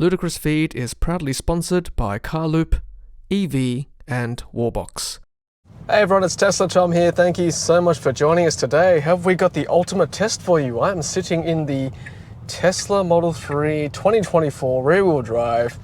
Ludicrous feed is proudly sponsored by Carloop, Evee, and Warbox. Hey everyone, it's TESLATOM here. Thank you so much for joining us today. Have we got the ultimate test for you? I'm sitting in the Tesla Model 3 2024 rear-wheel drive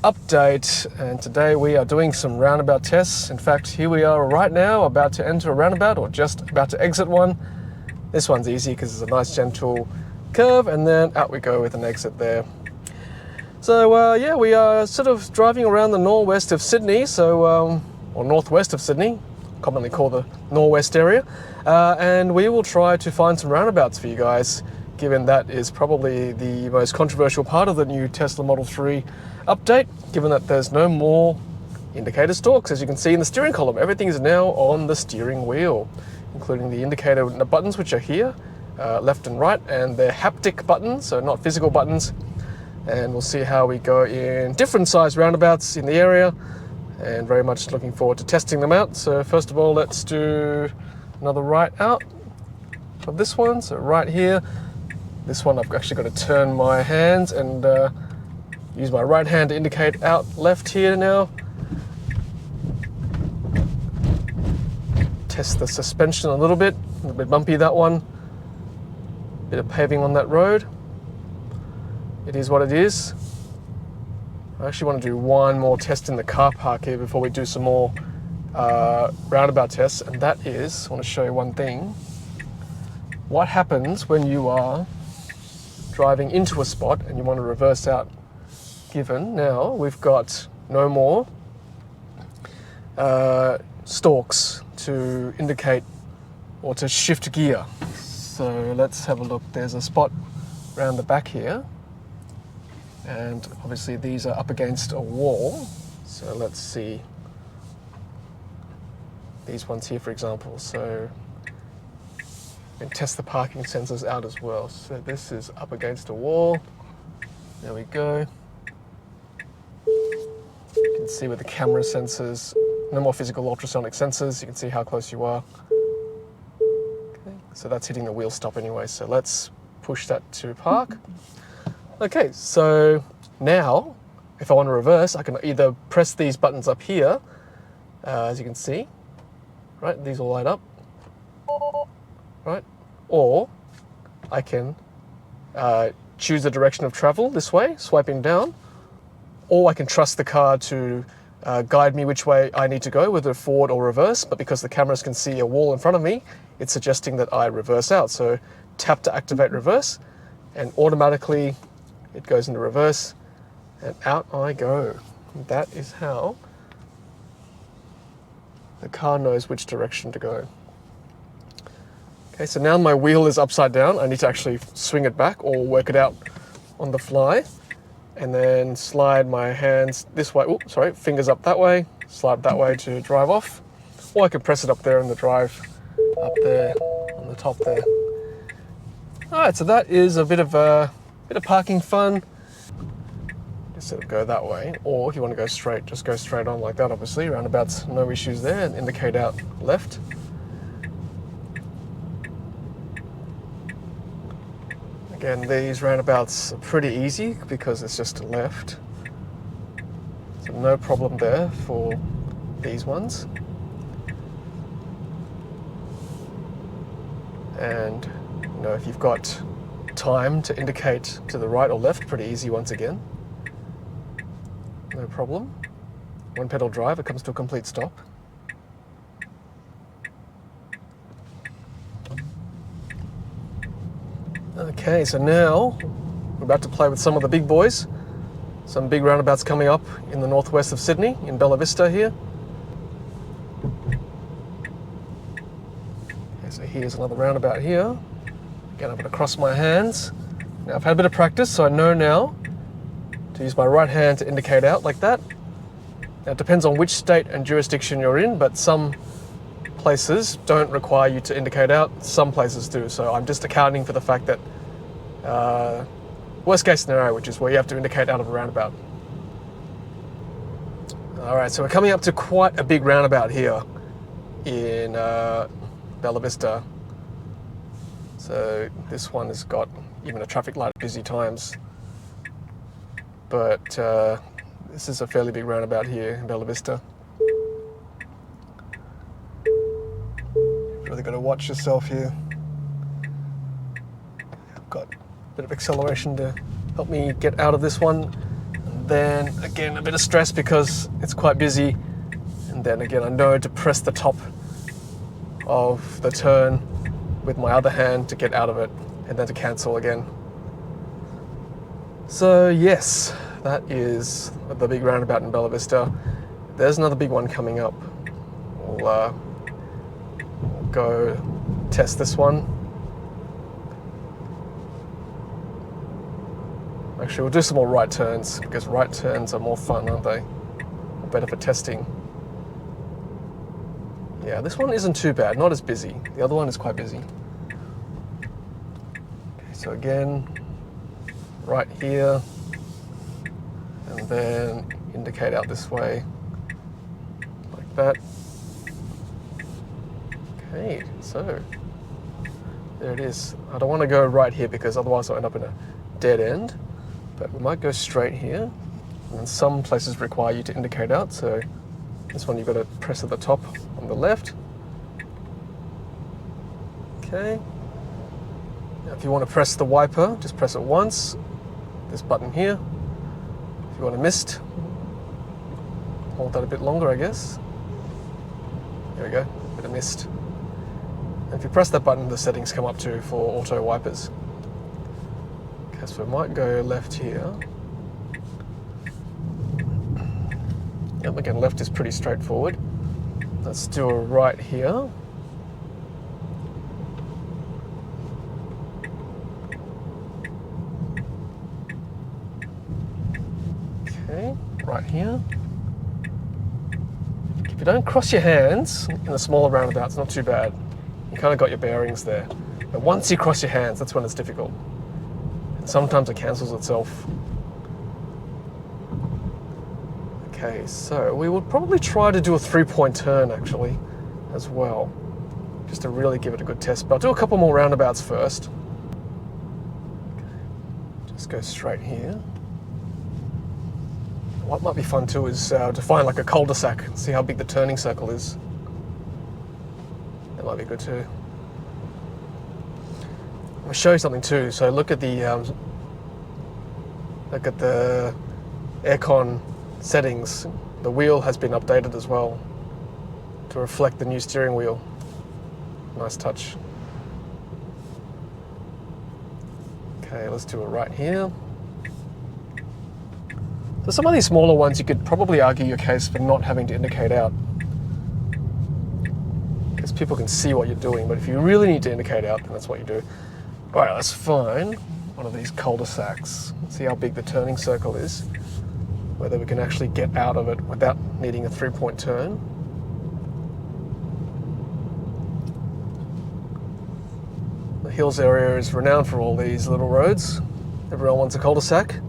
update, and today we are doing some roundabout tests. In fact, here we are right now about to enter a roundabout, or just about to exit one. This one's easy because it's a nice gentle curve, and then out we go with an exit there. So yeah, we are sort of driving around the northwest of Sydney, or northwest of Sydney, commonly called the northwest area, and we will try to find some roundabouts for you guys, given that is probably the most controversial part of the new Tesla Model 3 update, given that there's no more indicator stalks. As you can see in the steering column, everything is now on the steering wheel, including the indicator buttons, which are here, left and right, and they're haptic buttons, so not physical buttons. And we'll see how we go in different size roundabouts in the area, and very much looking forward to testing them out. So first of all, let's do another right out of this one. So right here, this one I've actually got to turn my hands and use my right hand to indicate out left here now. Test the suspension a little bit bumpy, that one. Bit of paving on that road. It is what it is. I actually want to do one more test in the car park here before we do some more roundabout tests, and that is, I want to show you one thing. What happens when you are driving into a spot and you want to reverse out, given now we've got no more stalks to indicate or to shift gear. So let's have a look. There's a spot around the back here, and obviously these are up against a wall. So let's see these ones here, for example. So we can test the parking sensors out as well. So this is up against a wall. There we go. You can see with the camera sensors, no more physical ultrasonic sensors. You can see how close you are. Okay. So that's hitting the wheel stop anyway. So let's push that to park. Okay, so now if I want to reverse, I can either press these buttons up here, as you can see, right? These will light up, right? Or I can choose the direction of travel this way, swiping down, or I can trust the car to guide me which way I need to go, whether forward or reverse. But because the cameras can see a wall in front of me, it's suggesting that I reverse out. So tap to activate reverse, and automatically it goes into reverse, and out I go. That is how the car knows which direction to go. Okay, so now my wheel is upside down. I need to actually swing it back or work it out on the fly, and then slide my hands this way. Oh, sorry, fingers up that way, slide that way to drive off, or I can press it up there in the drive, up there on the top there. All right, so that is a bit of parking fun. Just sort of go that way, or if you want to go straight, just go straight on like that. Obviously, roundabouts, no issues there, and indicate out left. Again, these roundabouts are pretty easy because it's just left, so no problem there for these ones. And you know, if you've got time to indicate to the right or left, pretty easy once again. No problem. One pedal drive, it comes to a complete stop. Okay, so now we're about to play with some of the big boys. Some big roundabouts coming up in the northwest of Sydney, in Bella Vista here. Okay, so here's another roundabout here. Again, I'm going to cross my hands. Now I've had a bit of practice, so I know now to use my right hand to indicate out like that. Now it depends on which state and jurisdiction you're in, but some places don't require you to indicate out, some places do. So I'm just accounting for the fact that worst case scenario, which is where you have to indicate out of a roundabout. All right, so we're coming up to quite a big roundabout here in Bella Vista. So this one has got even a traffic light at busy times. but this is a fairly big roundabout here in Bella Vista. Really got to watch yourself here. I've got a bit of acceleration to help me get out of this one. And then again, a bit of stress because it's quite busy. And then again, I know to press the top of the turn with my other hand to get out of it, and then to cancel again. So yes, that is the big roundabout in Bella Vista. There's another big one coming up. We'll go test this one. Actually, we'll do some more right turns, because right turns are more fun, aren't they? Or better for testing. Yeah, this one isn't too bad, not as busy. The other one is quite busy. Okay, so again, right here, and then indicate out this way, like that. Okay, so there it is. I don't want to go right here because otherwise I'll end up in a dead end, but we might go straight here. And some places require you to indicate out, so this one you've got to press at the top on the left. Okay. Now if you want to press the wiper, just press it once. This button here. If you want to mist, hold that a bit longer, I guess. There we go, bit of mist. And if you press that button, the settings come up too for auto wipers. Okay, so we might go left here. Yep, again, left is pretty straightforward. Let's do a right here. Okay, right here. If you don't cross your hands in the smaller roundabouts, not too bad. You kind of got your bearings there. But once you cross your hands, that's when it's difficult. And sometimes it cancels itself. Okay, so we would probably try to do a 3-point turn actually, as well, just to really give it a good test. But I'll do a couple more roundabouts first. Okay, just go straight here. What might be fun too is to find like a cul-de-sac, see how big the turning circle is. That might be good too. I'll show you something too. So look at the aircon settings. The wheel has been updated as well to reflect the new steering wheel. Nice touch. Okay, let's do it right here. So some of these smaller ones, you could probably argue your case for not having to indicate out, because people can see what you're doing. But if you really need to indicate out, then that's what you do. All right, let's find one of these cul-de-sacs. See how big the turning circle is, whether we can actually get out of it without needing a 3-point turn. The Hills area is renowned for all these little roads. Everyone wants a cul-de-sac.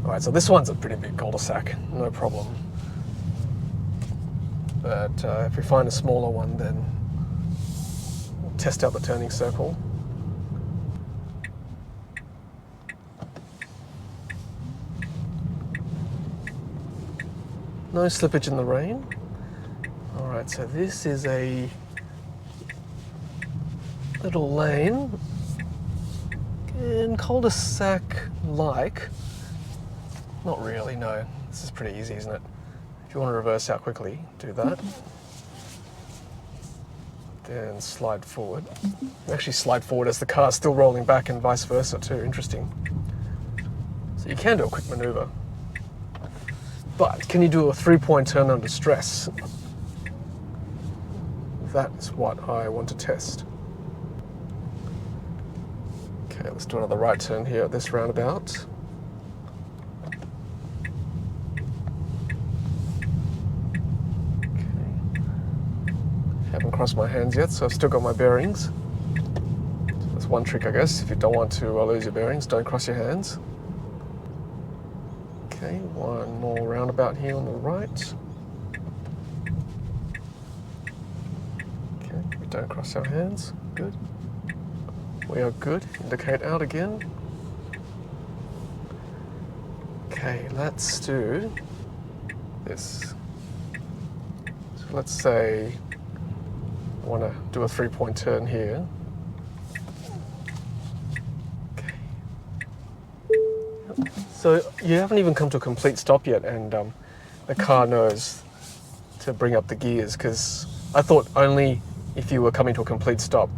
All right, so this one's a pretty big cul-de-sac, no problem. But if we find a smaller one, then we'll test out the turning circle. No slippage in the rain. All right, so this is a little lane, and cul-de-sac-like. Not really, no. This is pretty easy, isn't it? If you want to reverse out quickly, do that. Then slide forward. You actually slide forward as the car's still rolling back and vice versa too, interesting. So you can do a quick maneuver. But can you do a 3-point turn under stress? That's what I want to test. Okay, let's do another right turn here at this roundabout. Haven't crossed my hands yet, so I've still got my bearings. So that's one trick, I guess. If you don't want to lose your bearings, don't cross your hands. Okay, one more roundabout here on the right. Okay, we don't cross our hands. Good. We are good. Indicate out again. Okay, let's do this. So let's say I want to do a 3-point turn here. Okay. So you haven't even come to a complete stop yet, and the car knows to bring up the gears, because I thought only if you were coming to a complete stop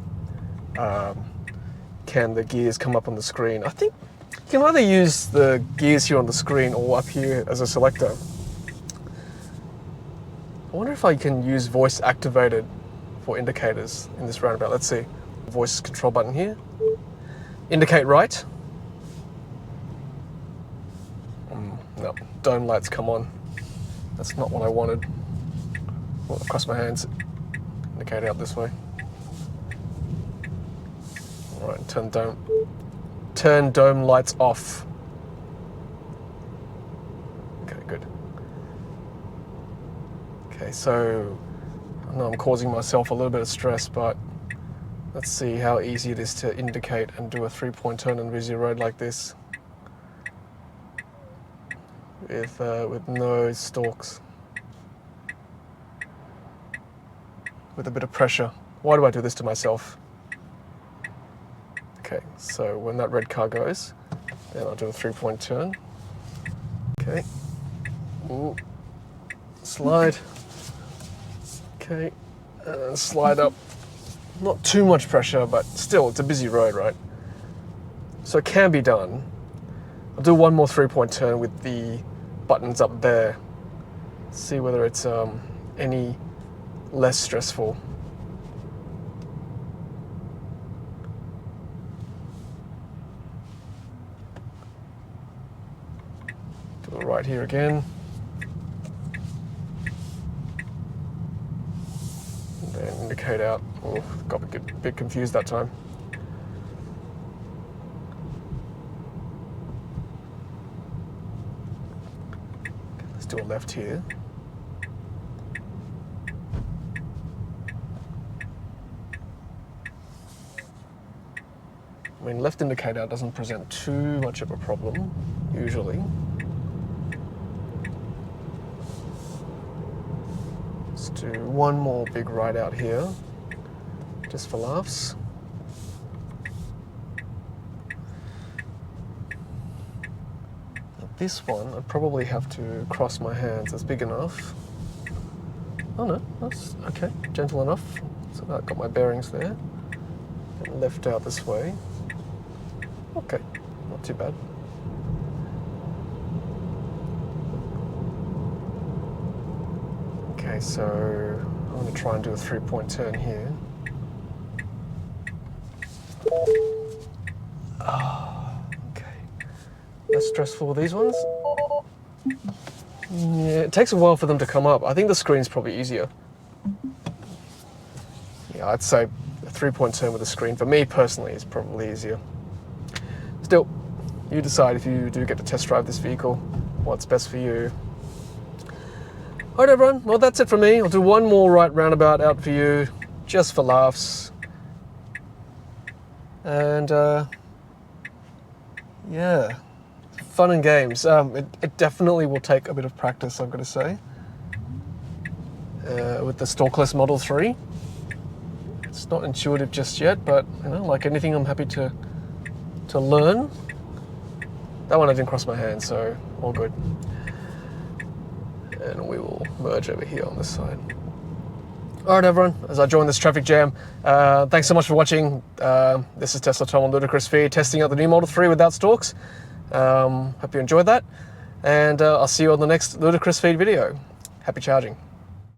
can the gears come up on the screen. I think you can either use the gears here on the screen or up here as a selector. I wonder if I can use voice activated for indicators in this roundabout. Let's see. Voice control button here. Indicate right. No, dome lights come on. That's not what I wanted. Well, cross my hands. Indicate out this way. All right, turn dome lights off. Okay, good. Okay, so I know I'm causing myself a little bit of stress, but let's see how easy it is to indicate and do a 3-point turn on busy road like this with no stalks, with a bit of pressure. Why do I do this to myself? Okay, so when that red car goes, then I'll do a 3-point turn. Okay. Ooh. Slide. Okay, and slide up. Not too much pressure, but still, it's a busy road, right? So it can be done. I'll do one more 3-point turn with the buttons up there. See whether it's any less stressful. Do it right here again. And then indicate out. Oh, got a bit confused that time. Let's do a left here. I mean, left indicator doesn't present too much of a problem, usually. Let's do one more big right out here, just for laughs. This one, I'd probably have to cross my hands. That's big enough. Oh no, that's okay, gentle enough. So I've got my bearings there. And left out this way. Okay, not too bad. Okay, so I'm going to try and do a 3-point turn here. Okay. Less stressful, these ones. Yeah, it takes a while for them to come up. I think the screen's probably easier. Yeah, I'd say a 3-point turn with a screen, for me personally, is probably easier. Still, you decide if you do get to test drive this vehicle, what's best for you. Alright everyone, well that's it from me. I'll do one more right roundabout out for you, just for laughs. And yeah, fun and games. It definitely will take a bit of practice, I've got to say. With the stalkless Model 3. It's not intuitive just yet, but you know, like anything, I'm happy to learn. That one I didn't cross my hands, so all good. And we will merge over here on this side. Alright everyone, as I join this traffic jam, thanks so much for watching. This is TESLATOM on Ludicrous feed, testing out the new Model 3 without stalks. Hope you enjoyed that, and I'll see you on the next Ludicrous feed video. Happy charging.